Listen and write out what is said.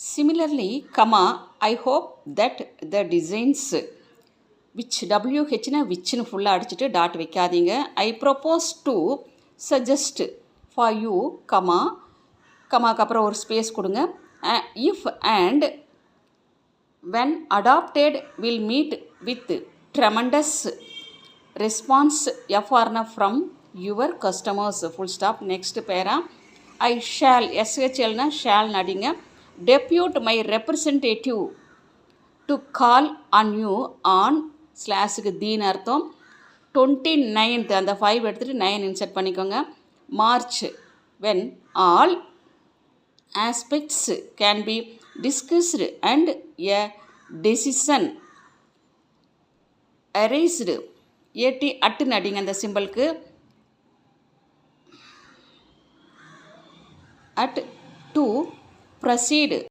Similarly, comma, I hope that the designs which WH னா whichனு ஃபுல்லாக அடிச்சுட்டு டாட் வைக்காதீங்க. I propose to suggest for you, comma, கமாக்கு அப்புறம் ஒரு ஸ்பேஸ் கொடுங்க. If and when adopted will meet with tremendous response FRNA from your customers, full stop. Next para, I shall, SHL na shall நடிங்க. Depute my representative to call on you on ஸ்லாஸுக்கு தீன் அர்த்தம் 29th அந்த 5 எடுத்துகிட்டு 9 insert பண்ணிக்கோங்க. March when all aspects can be discussed and a decision erased. ஏடி அட்டு நடிங்க அந்த சிம்பிளுக்கு. at to proceed